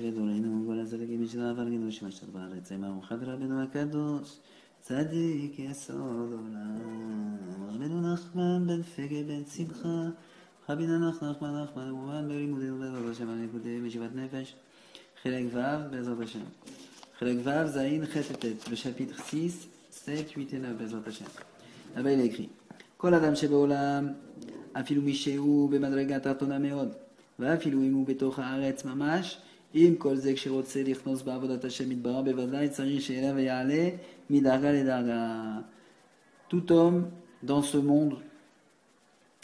שבדורנו, כל הזלגים משלה והרגנו שמשת בארץ, עם המוחד רבנו הקדוש, צדיק יסוד עולם. רבנו נחמן בן פגה בן שמחה, רבינה נחמן ומובן בלימודינו בעזרת השם הנקודי בישיבת נפש, חלק ו' בעזרת השם. חלק ו' זין ח' ט', בשפיטר 6, 7, 8 et 9 בעזרת השם. Là-bas il a écrit כל אדם שבעולם, אפילו מי שהוא במדרגה תחתונה מאוד, ואפילו אם הוא בתוך הארץ ממש, עם כל זה כשרוצה לכנוס בעבודת השם יתברך, בוודאי צריך שיעלה ויעלה מדרגה לדרגה. Tout homme dans ce monde,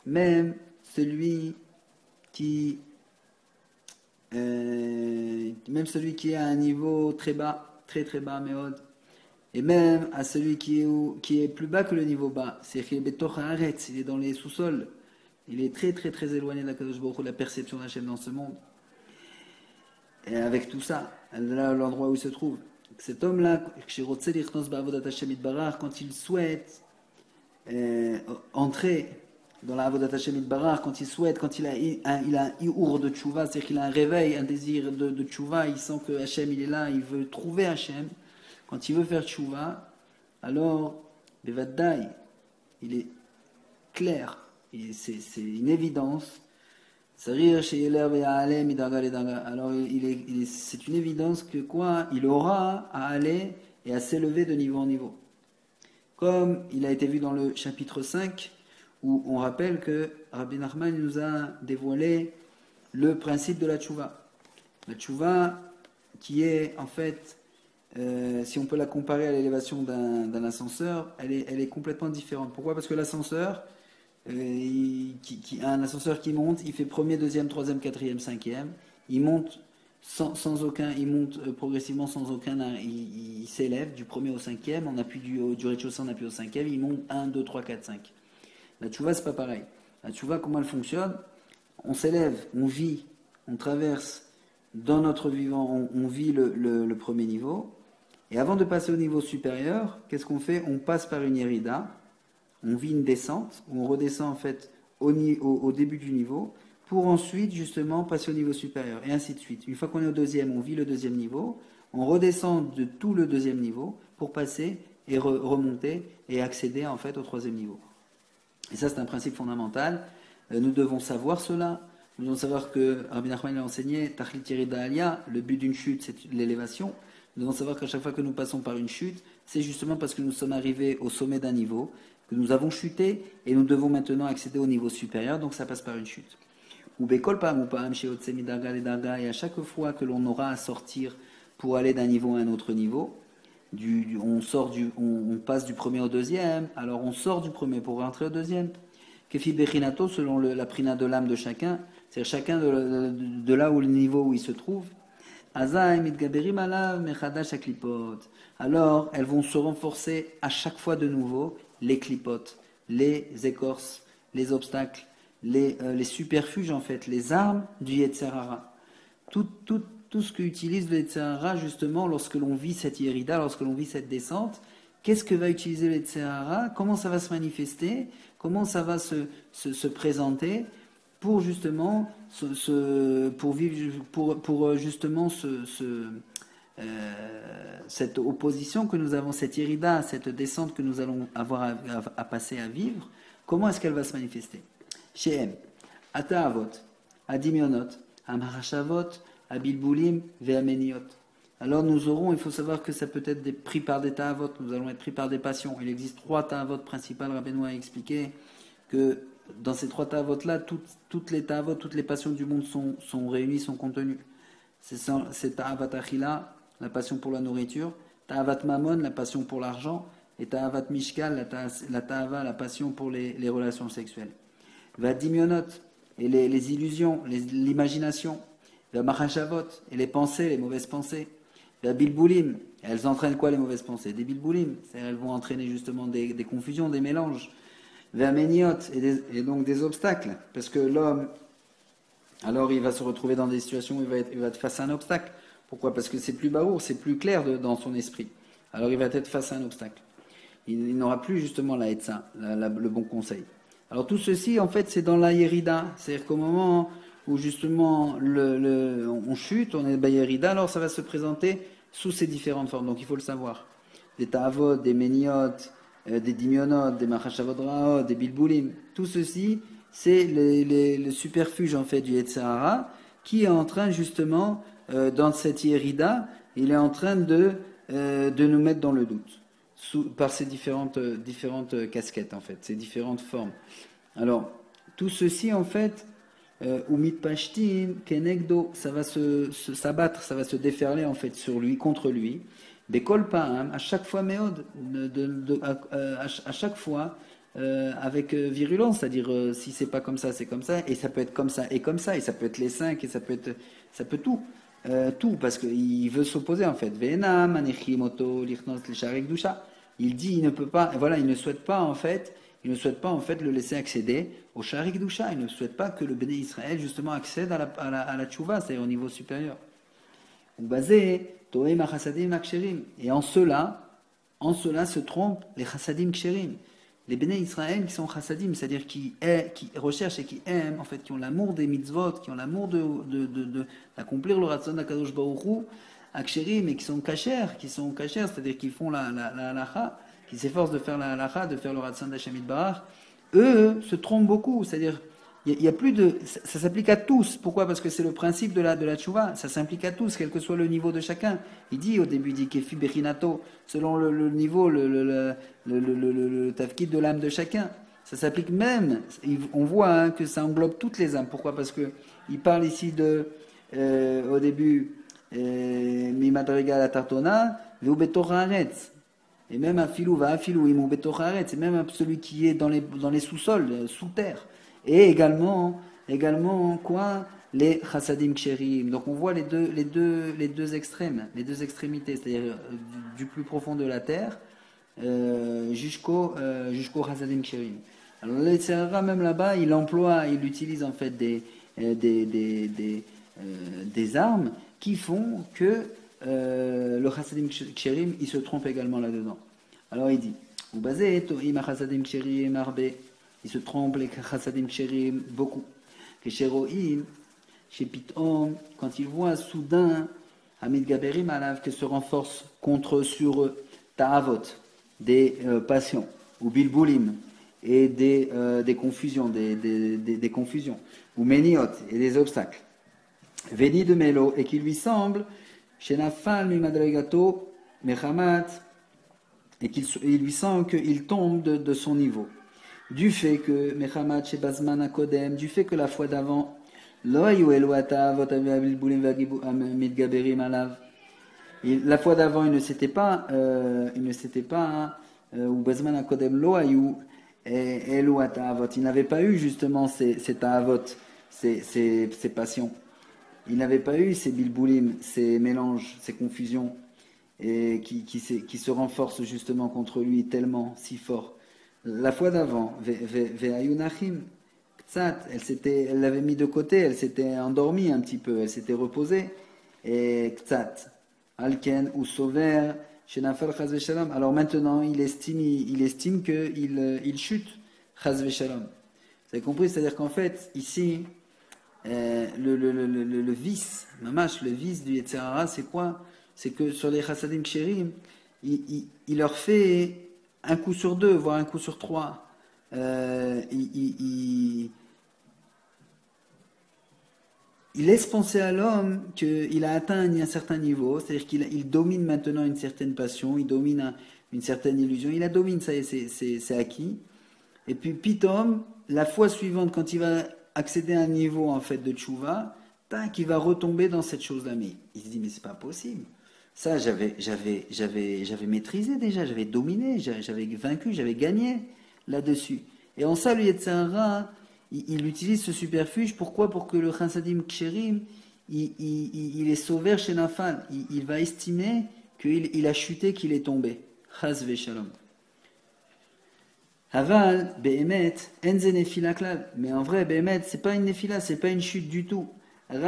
même celui qui est à un niveau très bas, très bas, מאוד, et même à celui qui est plus bas que le niveau bas, c'est-à-dire qu'il est בתוך הארץ, il est dans les sous-sols, il est très éloigné de la Kadosh Baruch Hu, la perception d'Hachem dans ce monde. Et avec tout ça, là, l'endroit où il se trouve, cet homme-là, quand il souhaite entrer dans la Avodat Hashem Yitbarach, quand il a un iour de tchouva, c'est-à-dire qu'il a un réveil, un désir de tchouva, il sent que Hashem il est là, il veut trouver Hashem, quand il veut faire tchouva, alors, Bevadai, il est clair, c'est une évidence. Alors c'est une évidence que quoi, il aura à aller et à s'élever de niveau en niveau. Comme il a été vu dans le chapitre 5, où on rappelle que Rabbi Nachman nous a dévoilé le principe de la tchouva. La tchouva qui est en fait, si on peut la comparer à l'élévation d'un ascenseur, elle est complètement différente. Pourquoi ? Parce que l'ascenseur, un ascenseur qui monte, il fait premier, deuxième, troisième, quatrième, cinquième. Il monte sans aucun, il monte progressivement sans aucun, il s'élève du premier au cinquième. On appuie du rez-de-chaussée, on appuie au cinquième. Il monte 1, 2, 3, 4, 5. La tchouva, c'est pas pareil. La tchouva, comment elle fonctionne ? On s'élève, on vit, on traverse dans notre vivant, on vit le premier niveau. Et avant de passer au niveau supérieur, qu'est-ce qu'on fait ? On passe par une hérida. On vit une descente, où on redescend en fait au début du niveau, pour ensuite justement passer au niveau supérieur, et ainsi de suite. Une fois qu'on est au deuxième, on vit le deuxième niveau, on redescend de tout le deuxième niveau, pour passer et remonter, et accéder en fait au troisième niveau. Et ça c'est un principe fondamental, nous devons savoir cela, nous devons savoir que Rabbi Nachman a enseigné, Tachlit Yerida Aliyah, le but d'une chute c'est l'élévation, nous devons savoir qu'à chaque fois que nous passons par une chute, c'est justement parce que nous sommes arrivés au sommet d'un niveau, que nous avons chuté et nous devons maintenant accéder au niveau supérieur, donc ça passe par une chute. Et à chaque fois que l'on aura à sortir pour aller d'un niveau à un autre niveau, on passe du premier au deuxième, alors on sort du premier pour rentrer au deuxième. Kefi Bechinato, selon la prina de l'âme de chacun, c'est-à-dire chacun de là où le niveau où il se trouve, alors elles vont se renforcer à chaque fois de nouveau, les clipotes, les écorces, les obstacles, les superfuges en fait, les armes du Yetzer Hara. Tout ce qu'utilise le Yetzer Hara justement lorsque l'on vit cette Yerida, lorsque l'on vit cette descente, qu'est-ce que va utiliser le Yetzer Hara ? Comment ça va se manifester ? Comment ça va se présenter pour justement cette opposition que nous avons, cette irida, cette descente que nous allons avoir à passer à vivre, comment est-ce qu'elle va se manifester ? Chez M, Ata'avot, Adimionot, Amarashavot, Abilbulim, Ve'ameniot. Alors nous aurons, il faut savoir que ça peut être pris par des ta'avot, nous allons être pris par des passions. Il existe 3 ta'avot principales, Rabbeinu a expliqué que dans ces 3 ta'avot-là, toutes les ta'avot, toutes les passions du monde sont réunies, sont contenues. C'est ta'avat achila, la passion pour la nourriture, ta'avat mamon, la passion pour l'argent, et ta'avat mishkal, la ta'ava, la passion pour les relations sexuelles. Va dimionot, et les illusions, l'imagination. Va machashavot, et les pensées, les mauvaises pensées. Va bilboulim, elles entraînent quoi les mauvaises pensées ? Des bilboulim, c'est-à-dire elles vont entraîner justement des confusions, des mélanges. Va meniot, et donc des obstacles, parce que l'homme, alors il va se retrouver dans des situations où il va être face à un obstacle. Pourquoi ? Parce que c'est plus baour, c'est plus clair dans son esprit. Alors il va être face à un obstacle. Il n'aura plus justement la etza, le bon conseil. Alors tout ceci, en fait, c'est dans la Yerida. C'est-à-dire qu'au moment où justement on chute, on est Bayerida, alors ça va se présenter sous ces différentes formes. Donc il faut le savoir. Des ta'avot, des méniot, des dimionot, des machashavodra, des bilboulim. Tout ceci, c'est le superfuge en fait du Yetzirah qui est en train justement, dans cette Yerida, il est en train de nous mettre dans le doute. Par ces différentes casquettes en fait, ces différentes formes. Alors, tout ceci en fait, Umit Pashtim, Kenegdo, ça va s'abattre, ça va se déferler en fait sur lui, contre lui. Bekol Pa'am, à chaque fois méode, à chaque fois avec virulence, c'est-à-dire si c'est pas comme ça, c'est comme ça, et ça peut être comme ça, et ça peut être les 5, et ça peut tout. Tout, parce qu'il veut s'opposer en fait. Il dit, il ne peut pas, voilà, il ne souhaite pas en fait le laisser accéder au Sharik Dusha. Il ne souhaite pas que le Béné Israël justement accède à la tchouva, c'est-à-dire au niveau supérieur. Et en cela se trompent les chassadim ksherim. Les Béné Israël qui sont chassadim, c'est-à-dire qui recherchent et qui aiment, en fait, qui ont l'amour des mitzvot, qui ont l'amour d'accomplir le ratzon d'Akadosh Baruch Hu, aksherim, et qui sont kashers, c'est-à-dire qui font la halacha, qui s'efforcent de faire la halacha, de faire le ratzon d'Hashem Yitbarach, eux se trompent beaucoup, c'est-à-dire il y a plus de, ça s'applique à tous. Pourquoi? Parce que c'est le principe de la tchouva. Ça s'applique à tous, quel que soit le niveau de chacun. Il dit au début, il dit kefi berinato, selon le niveau, le tafkid de l'âme de chacun. Ça s'applique même. On voit que ça englobe toutes les âmes. Pourquoi? Parce que il parle ici au début, mi madriga la tartona, veu betorah haaretz. Et même afilou va afilou imu betorah haaretz. Et même celui qui est dans les sous-sols, sous terre. Et également quoi, les chassadim ksherim. Donc on voit les deux extrêmes, les deux extrémités, c'est-à-dire du plus profond de la terre jusqu'au chassadim ksherim. Alors le Yetzirah même là-bas, il utilise en fait des armes qui font que le chassadim ksherim il se trompe également là-dedans. Alors il dit, ou basé to'im chassadim ksherim arbe. Ils se trompent, les chassadim ksherim, beaucoup. Les chéroïm, chez Pitom, quand ils voient soudain, Hamid Gaberim alav, que se renforce sur eux, ta'avot, des passions, ou bilboulim, et des confusions, des confusions, ou méniot, et des obstacles. Veni de Mélo, et qui lui semble, chez Nafal, Mimadregato, Mechamat, et il lui semble qu'il tombe de son niveau. Du fait que Mechamat chez Bazman Akodem, du fait que la fois d'avant, la fois d'avant il ne s'était pas ou Bazman Akodem lo ayu il n'avait pas eu justement ces ta'avot, ces passions. Il n'avait pas eu ces bilboulim, ces mélanges, ces confusions, et qui se renforcent justement contre lui tellement, si fort. La fois d'avant, Ve'ayunachim, Ktsat, elle l'avait mis de côté, elle s'était endormie un petit peu, elle s'était reposée. Et Ktsat, Alken ou Sover, Shenafel Chaz Veshalom. Alors maintenant, il estime qu'il chute, Chaz Veshalom. Vous avez compris? C'est-à-dire qu'en fait, ici, le vice, mamash, le vice du Yetzirah, c'est quoi? C'est que sur les chassadim ksherim, il leur fait un coup sur 2, voire un coup sur 3, il laisse penser à l'homme qu'il a atteint un certain niveau, c'est-à-dire qu'il domine maintenant une certaine passion, il domine une certaine illusion, il la domine, ça y est, c'est acquis. Et puis Pitom, la fois suivante, quand il va accéder à un niveau en fait de tchouva, tac, il va retomber dans cette chose-là. Mais il se dit, mais c'est pas possible. Ça, j'avais maîtrisé déjà, j'avais dominé, j'avais vaincu, j'avais gagné là-dessus. Et en ça, le Yetzirah, il utilise ce superfuge. Pourquoi? Pour que le chassadim ksherim, il est sauvé chez Nafal. Il va estimer qu'il a chuté, qu'il est tombé. Chas v'shalom. Aval, be'emet, enze nefila klal. Mais en vrai, be'emet, c'est pas une nefila, c'est pas une chute du tout. C'est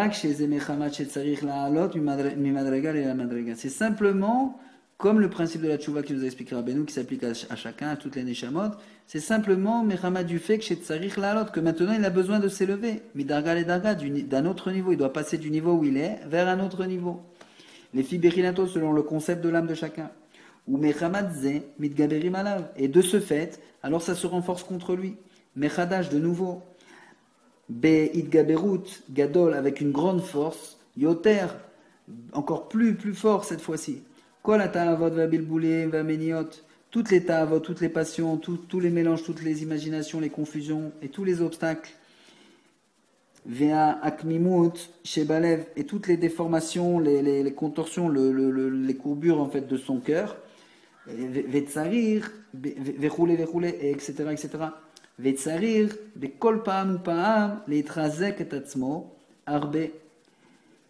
simplement comme le principe de la tchouva qui nous a expliqué Rabbeinu, qui s'applique à chacun, à toutes les neshamot, c'est simplement Mechama du fait que chez Tsarich Lalot, que maintenant il a besoin de s'élever. Midarga le darga, d'un autre niveau. Il doit passer du niveau où il est vers un autre niveau. Les fibérinato selon le concept de l'âme de chacun. Ou Mechamadze, Mitgaberim alav. Et de ce fait, alors ça se renforce contre lui. Mechadash de nouveau. Be Idgaberut, Gadol, avec une grande force. Yoter, encore plus fort cette fois-ci. Kol ta'avot va bilboulim va meniot. Toutes les ta'avot, toutes les passions, tous les mélanges, toutes les imaginations, les confusions et tous les obstacles. Vea akmimut shebalev, et toutes les déformations, les contorsions, les courbures en fait de son cœur. Vetsarir, verroulé, et etc. Vetsarir, bekol pa'am ou pa'am, leitrazek et atzmo, arbe. Et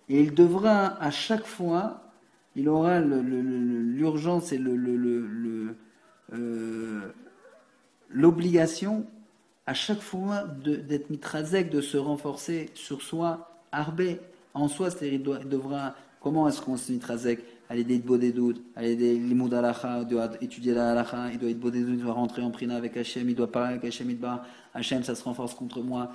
il devra à chaque fois, il aura l'urgence et l'obligation à chaque fois d'être mitrazek, de se renforcer sur soi, arbé, en soi, c'est-à-dire il devra, comment est-ce qu'on se mitrazek? Aller des bodédoud, aller des limoud alacha, il doit étudier la alacha, il doit être bodédoud, il doit rentrer en prina avec Hachem, il doit parler avec Hachem, Hachem, ça se renforce contre moi.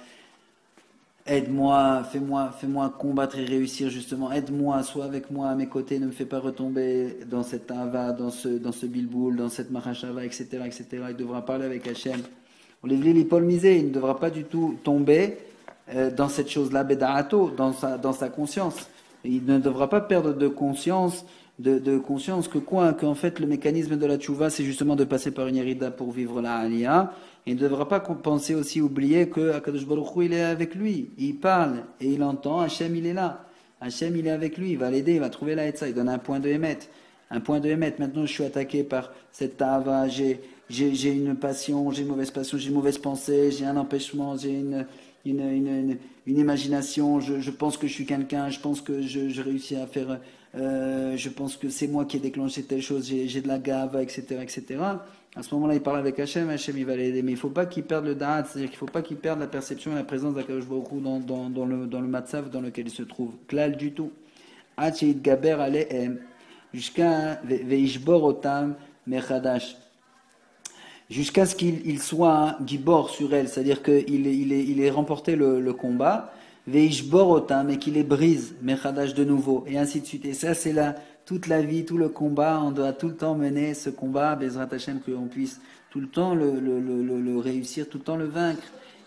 Aide-moi, fais-moi combattre et réussir justement. Aide-moi, sois avec moi à mes côtés, ne me fais pas retomber dans cette ava, dans ce bilboul, dans cette marachava, etc., etc. Il devra parler avec Hachem. Il ne devra pas du tout tomber dans cette chose-là, beda'ato, dans sa conscience. Il ne devra pas perdre de conscience, qu'en fait le mécanisme de la tchouva, c'est justement de passer par une hérida pour vivre la aliyah. Il ne devra pas penser aussi, oublier que Akadosh Baruch Hu, il est avec lui. Il parle et il entend, Hachem il est là. Hachem il est avec lui, il va l'aider, il va trouver la Hetza, il donne un point de émet. Un point de émet. Maintenant je suis attaqué par cette tava, j'ai une passion, j'ai une mauvaise passion, j'ai une mauvaise pensée, j'ai un empêchement, j'ai une imagination, je pense que je suis quelqu'un, je pense que je réussis à faire, je pense que c'est moi qui ai déclenché telle chose, j'ai de la gave, etc., etc. À ce moment-là, il parle avec Hachem, Hachem il va l'aider, mais il ne faut pas qu'il perde le da'at, c'est-à-dire qu'il ne faut pas qu'il perde la perception et la présence d'Akadosh Baruch Hu dans le matzav dans lequel il se trouve. Klal du tout. Hachet gaber alehem, jusqu'à veishbor otam mechadash. Jusqu'à ce qu'il soit gibor sur elle, c'est-à-dire qu'il ait remporté le combat, veishbor otam, et qu'il les brise, mechadash de nouveau, et ainsi de suite. Et ça, c'est là. Toute la vie, tout le combat, on doit tout le temps mener ce combat, Bezrat Hashem, qu'on puisse tout le temps le réussir, tout le temps le vaincre.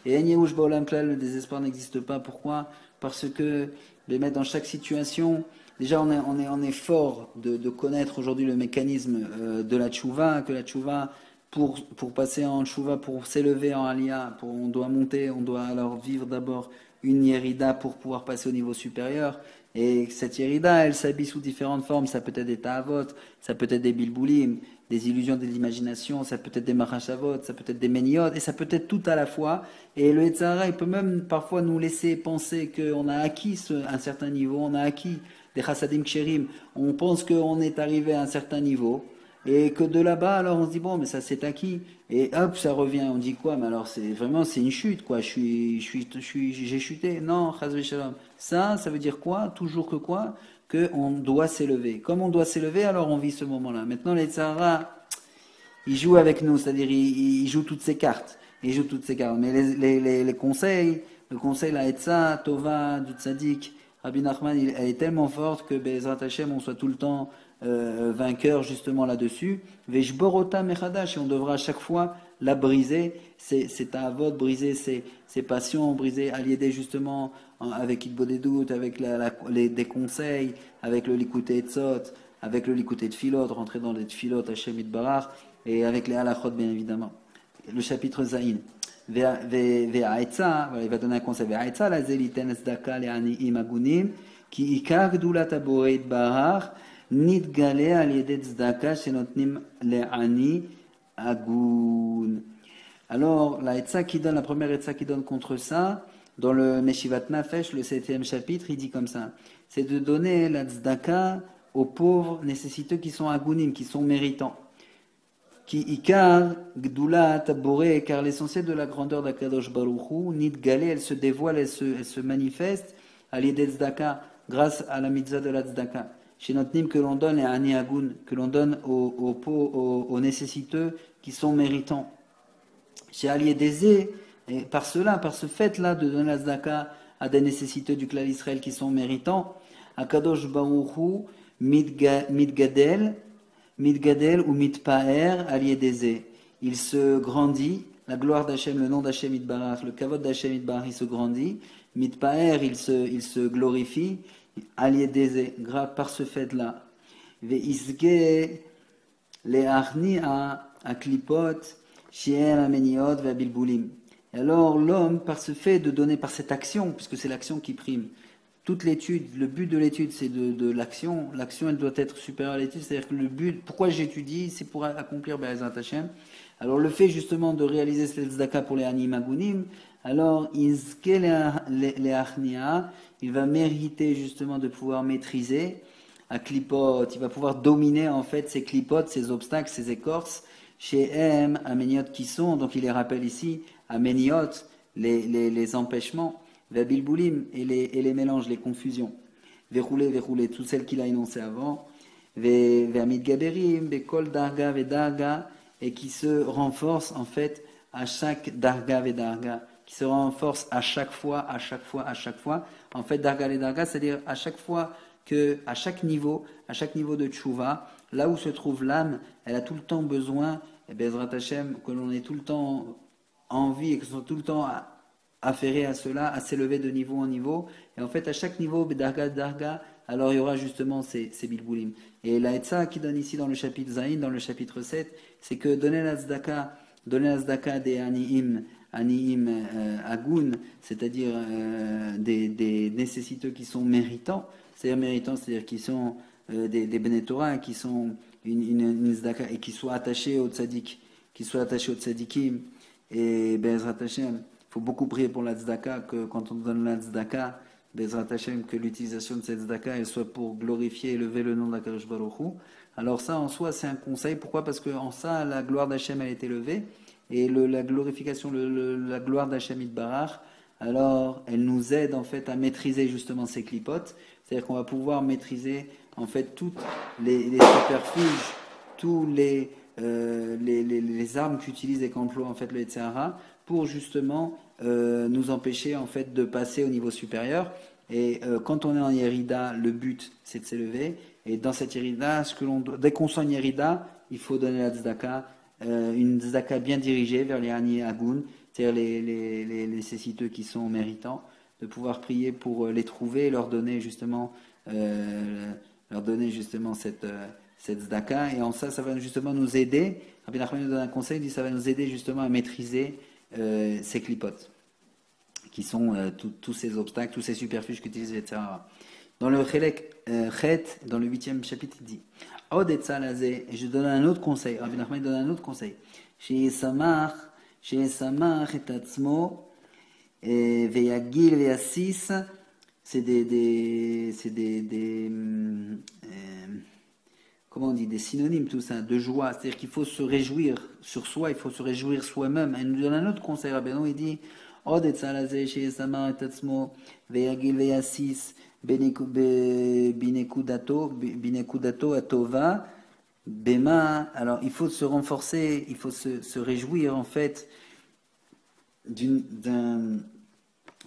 Et Enyeush Baolam Klal, le désespoir n'existe pas. Pourquoi? Parce que, dans chaque situation, déjà on est fort de connaître aujourd'hui le mécanisme de la tchouva, que la tchouva, pour passer en tchouva, pour s'élever en aliyah, on doit monter, on doit alors vivre d'abord une yérida pour pouvoir passer au niveau supérieur. Et cette yérida, elle s'habille sous différentes formes. Ça peut être des ta'avot, ça peut être des bilboulim, des illusions de l'imagination, ça peut être des marachavot, ça peut être des méniot, et ça peut être tout à la fois. Et le Yetzirah, il peut même parfois nous laisser penser qu'on a acquis un certain niveau, on a acquis des chassadim ksherim. On pense qu'on est arrivé à un certain niveau, et que de là-bas, alors on se dit, bon, mais ça c'est acquis. Et hop, ça revient. On dit quoi? Mais alors c'est une chute, quoi. J'ai chuté. Non, chas v'shalom. Ça veut dire quoi? Toujours que quoi? Qu'on doit s'élever. Comme on doit s'élever, alors on vit ce moment-là. Maintenant, les Tzahara, ils jouent avec nous, c'est-à-dire ils jouent toutes ces cartes. Mais les conseils, le conseil, la Hetza, Tova, du Tzadik, Rabbi Nachman, elle est tellement forte que Be'ezrat Hashem, on soit tout le temps vainqueur justement là-dessus. Veshborota mechadash, et on devra à chaque fois la briser, c'est ta'avot, briser ses passions, briser, à l'aider justement avec Idbodedut, avec des conseils, avec le Likutei Etzot, avec le Likutei Tfilot, rentrer dans les Tfilot, Hashem Yitbarach, et avec les halachot bien évidemment. Le chapitre Zayin. Ve'aetza, il va donner un conseil. Ve'aetza la zeliten tzedaka le'ani'im agunim, ki ikar gdulat haborei yitbarach, nitgale al yedei tzedaka shenotnim le'ani agun. Alors, la première etza qui donne contre ça, dans le Meshivat Nafesh, le 7e chapitre, il dit comme ça, c'est de donner la tzedaka aux pauvres nécessiteux qui sont agunim, qui sont méritants. Qui ikar gdula taboré, car l'essentiel de la grandeur d'Akadosh Baruch Hu, nitgale, elle se dévoile, elle se manifeste à l'idée tzedaka, grâce à la mitzvah de la tzedaka. chez Notnim que l'on donne, et Ani Agun, que l'on donne aux nécessiteux qui sont méritants. Chez Ali Edezé, et par cela, par ce fait-là de donner la tzedaka à des nécessiteux du clan d'Israël qui sont méritants, Akadosh Baruchu mitgadel ou mitpaer Ali Edezé. Il se grandit, la gloire d'Hachem, le nom d'Hachem Itbarach, le kavod d'Hachem Itbarach, il se grandit, mitpaer, il se glorifie, Ali Edezé, par ce fait-là. Ve'izge le'arni a klipot, shiel ameniot ve'abilbulim. Et alors l'homme, par ce fait de donner, par cette action, puisque c'est l'action qui prime, toute l'étude, le but de l'étude, c'est de l'action. L'action, elle doit être supérieure à l'étude. C'est-à-dire que le but, pourquoi j'étudie, c'est pour accomplir Be'ezrat Hashem. Alors le fait justement de réaliser cette tzedaka pour les Ani Magunim, alors izke les Achnia, il va mériter justement de pouvoir maîtriser à klipot, il va pouvoir dominer en fait ces klipotes, ces obstacles, ces écorces, chez M, Ameniot qui sont, donc il les rappelle ici, Ameniot, les empêchements, Vabilboulim et les mélanges, les confusions. Verrouler, toutes celles qu'il a énoncées avant. Vermid Gaberim, Bekol Darga Vedarga, et qui se renforce en fait à chaque Darga Vedarga, qui se renforce à chaque fois. En fait, Darga Vedarga, c'est-à-dire à chaque fois à chaque niveau de Tchouva, là où se trouve l'âme, elle a tout le temps besoin, et Bezrat Hashem, que l'on ait tout le temps envie et que l'on soit tout le temps affairé à cela, à s'élever de niveau en niveau. Et en fait, à chaque niveau, Darga, alors il y aura justement ces bilboulim. Et la Hetza qui donne ici dans le chapitre Zayin, dans le chapitre 7, c'est que donner la tzedaka des Aniim Agun, c'est-à-dire des nécessiteux qui sont méritants, c'est-à-dire qui sont des Bnei Torah, qui sont une tzedaka et qui soient attachés au tzaddik, tzadikim, et Be'ezrat Hashem, il faut beaucoup prier pour la tzedaka, que quand on donne la tzedaka, Be'ezrat Hashem, que l'utilisation de cette tzedaka, elle soit pour glorifier et élever le nom d'Akadosh Baruch Hu. Alors ça, en soi, c'est un conseil. Pourquoi? Parce qu'en ça, la gloire d'Hachem, elle est élevée, et la glorification, la gloire d'Hachem Itbarach, alors elle nous aide en fait à maîtriser justement ces clipotes. C'est-à-dire qu'on va pouvoir maîtriser en fait toutes les superfuges, tous les armes qu'utilise et qu'emploie en fait le Yetzirah pour justement nous empêcher en fait de passer au niveau supérieur. Et quand on est en Yerida, le but c'est de s'élever. Et dans cette Yerida, dès qu'on sent une Yerida, il faut donner la tzedaka, une tzedaka bien dirigée vers les Ani Agun, c'est-à-dire les nécessiteux qui sont méritants, de pouvoir prier pour les trouver et leur donner justement cette tzedaka. Et en ça, ça va justement nous aider. Rabbi Nachman nous donne un conseil, il dit ça va nous aider justement à maîtriser ces clipotes, qui sont tous ces obstacles, tous ces superfuges qu'utilise etc. Dans le Chelek Chet, dans le 8e chapitre, il dit Od et Tzalazé, et je donne un autre conseil. Rabbi Nachman donne un autre conseil. Chez Samach et Tatzmo, Veyagil, Veyassis, c'est comment on dit, des synonymes tout ça, de joie. C'est-à-dire qu'il faut se réjouir sur soi, il faut se réjouir soi-même. Et il nous donne un autre conseil, Rabbi Nachman, il dit Od et Tzalazé, chez Samach et Tatzmo, Veyagil, Veyassis, Binekudato Atova Bema. Alors il faut se renforcer, il faut se réjouir en fait il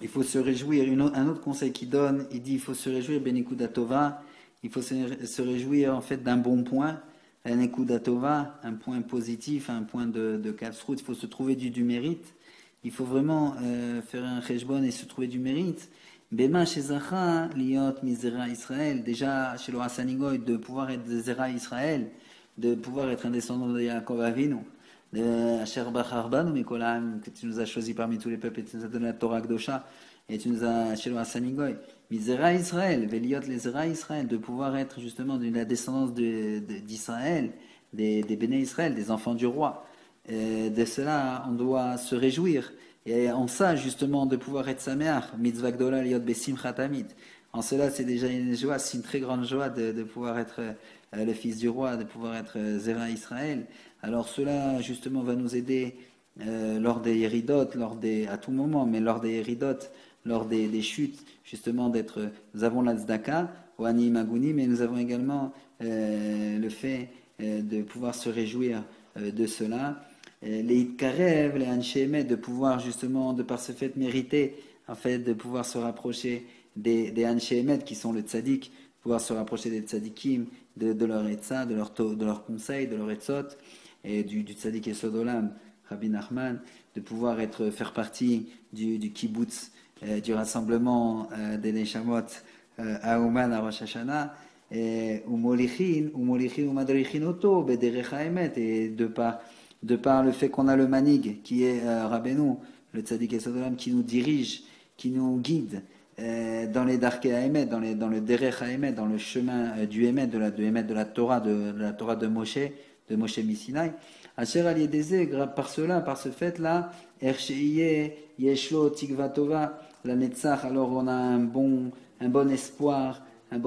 faut se réjouir. Un autre conseil qu'il donne, il dit il faut se réjouir Benekudatova, il faut se réjouir en fait d'un bon point, Benekudatova, un point positif, un point de Katsrout, il faut se trouver du mérite, il faut vraiment faire un cheshbon et se trouver du mérite. Bema chez Zacha, liot misera Israël, déjà chez le Hassanigoy, de pouvoir être de Zera Israël, de pouvoir être un descendant de Yaakov Avinu, de Asher Bacharbanu Mikolam, que tu nous as choisi parmi tous les peuples et tu nous as donné la Torah Kdosha, et tu nous as chez le Hassanigoy, misera Israël, veliot les Zera Israël, de pouvoir être justement de la descendance d'Israël, des Béné Israël, des enfants du roi. De cela, on doit se réjouir. Et en ça, justement, de pouvoir être sameach, mitzvah gdola liot besimchat tamid. En cela, c'est déjà une joie, c'est une très grande joie de pouvoir être le fils du roi, de pouvoir être Zera Israël. Alors cela, justement, va nous aider lors des héridot, à tout moment, mais lors des héridot, lors des chutes, justement, nous avons la tzedaka, ou Ani Maguni, mais nous avons également le fait de pouvoir se réjouir de cela. Les Itkarev, les Anshemet, de pouvoir justement, de par ce fait, mériter, en fait, de pouvoir se rapprocher des Anshemet qui sont le tzaddik, pouvoir se rapprocher des tzaddikim, de leur etza, de leur conseil, de leur etzot, et du tzaddik Yesod Olam, Rabbi Nachman, de pouvoir faire partie du kibbutz, du rassemblement des Neshamot à Ouman, à Rosh Hashanah, et de par le fait qu'on a le manig qui est Rabbeinu, le tzaddik Yesod Olam, qui nous dirige, qui nous guide dans les darkei haemet, dans le derech haemet, dans le chemin du Emet, de la Torah, de la Torah de Moshe Misinaï. Asher al yedeze, par cela, par ce fait-là, ersheiye yeshlo tikva tova la netzach. Alors on a un bon espoir, la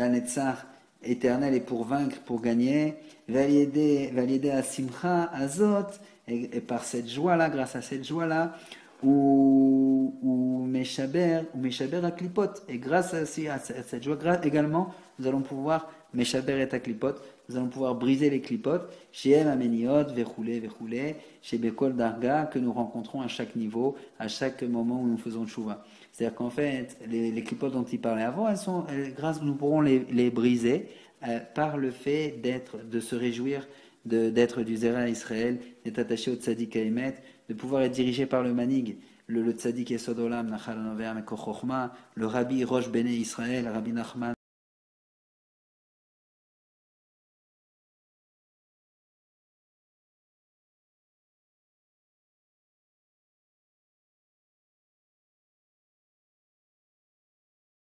netzach éternelle, et pour vaincre, pour gagner. Validé à simcha azot, et par cette joie-là, grâce à cette joie-là, ou Meshaber à Klipot. Et grâce à cette joie, également, nous allons pouvoir Meshaber et à Klipot, nous allons pouvoir briser les Klipot, chez Em Ameniot, Verroulé, chez Bekol Darga, que nous rencontrons à chaque niveau, à chaque moment où nous faisons Tchouva. C'est-à-dire qu'en fait, les Klipot dont il parlait avant, nous pourrons les briser par le fait de se réjouir, d'être du Zera Israël, d'être attaché au Tzadik Haemet, de pouvoir être dirigé par le Manig, le Tzadik Yesod Olam, Nachal Novea Mekor Chochma, le Rabbi Rosh Bene Israël, Rabbi Nachman